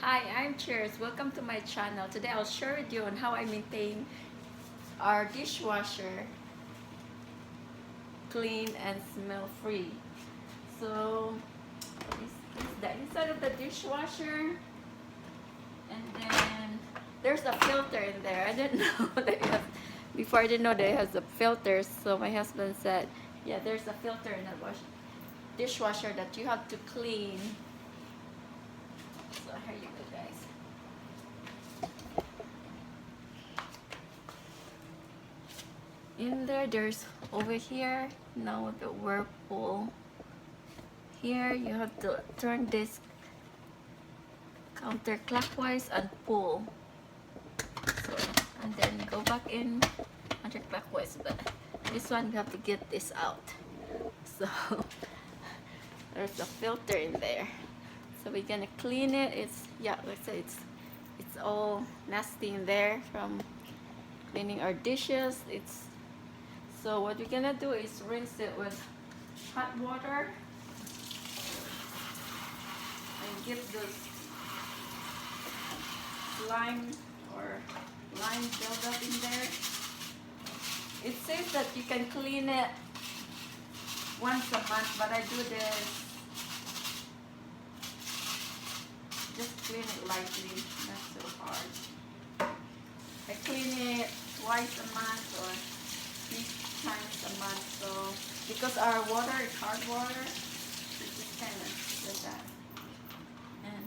Hi, I'm Cheers. Welcome to my channel. Today I'll share with you on how I maintain our dishwasher clean and smell free. So this is the inside of the dishwasher, and then there's a filter in there. I didn't know that it has, before I didn't know that it has a filter. So my husband said, yeah, there's a filter in the dishwasher that you have to clean. So here you go, guys. In there's over here now the Whirlpool. Here you have to turn this counterclockwise and pull. So, and then go back in counterclockwise, but this one you have to get this out. So there's a filter in there. So we're gonna clean it. It's, yeah, like I said, it's all nasty in there from cleaning our dishes. So what we're gonna do is rinse it with hot water and get those lime buildup in there. It says that you can clean it once a month, but I do this, just clean it lightly, not so hard. I clean it twice a month or 3 times a month. So because our water is hard water, we just kind of do that and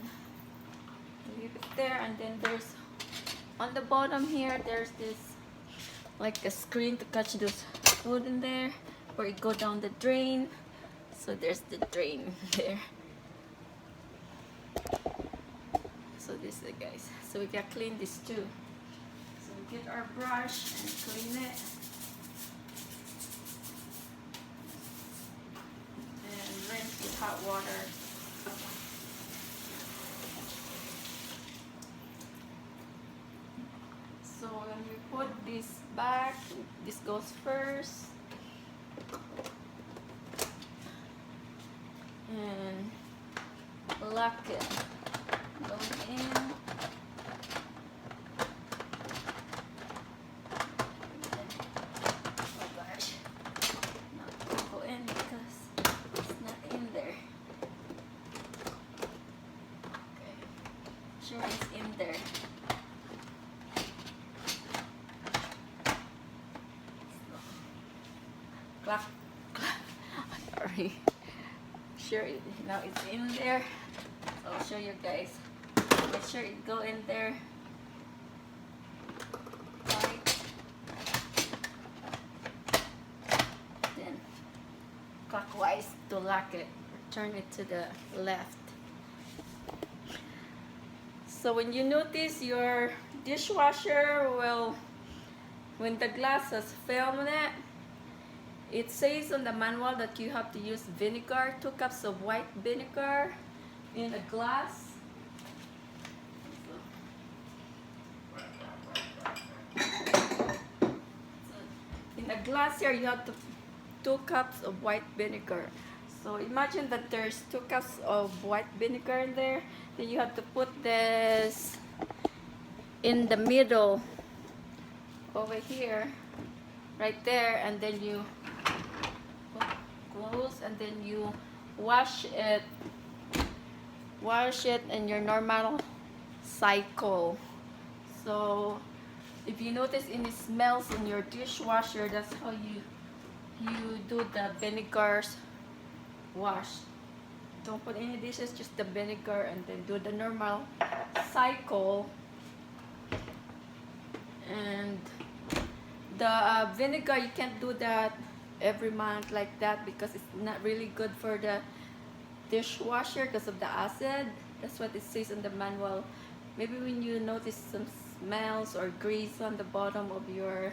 leave it there. And then there's on the bottom here, there's this like a screen to catch those food in there, or it go down the drain. So there's the drain there. So this is it, guys. So we gotta clean this too. So we get our brush and clean it. And rinse with hot water. So when we put this back, this goes first. And lock it. Going in. Oh gosh. Not go in because it's not in there. Okay. Sure it's in there. Clap, clap. Sorry. Sure, now it's in there. I'll show you guys. Make sure it go in there. Right. Then clockwise to lock it. Turn it to the left. So when you notice your dishwasher will, when the glass has film in it, it says on the manual that you have to use vinegar, 2 cups of white vinegar in a glass. In a glass here, you have 2 cups of white vinegar. So imagine that there's 2 cups of white vinegar in there. Then you have to put this in the middle over here, right there, and then you close, and then you wash it in your normal cycle. So if you notice any smells in your dishwasher, that's how you do the vinegar's wash. Don't put any dishes, just the vinegar, and then do the normal cycle. And the vinegar, you can't do that every month like that because it's not really good for the dishwasher because of the acid. That's what it says on the manual. Maybe when you notice some smells or grease on the bottom of your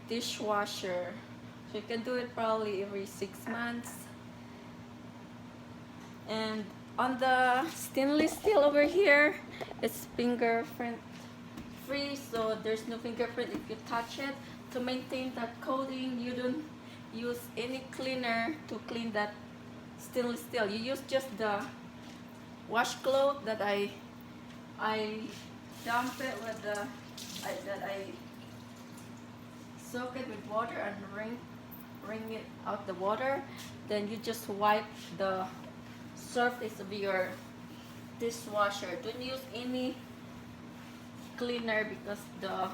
dishwasher, so you can do it probably every 6 months. And on the stainless steel over here, it's fingerprint free, so there's no fingerprint if you touch it. To maintain that coating, you don't use any cleaner to clean that stainless steel. You use just the washcloth that I I dump it with I soak it with water and wring it out the water. Then you just wipe the surface of your dishwasher. Don't use any cleaner because the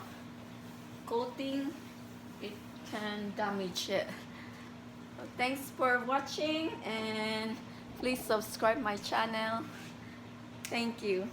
coating, it can damage it. So thanks for watching, and please subscribe my channel. Thank you.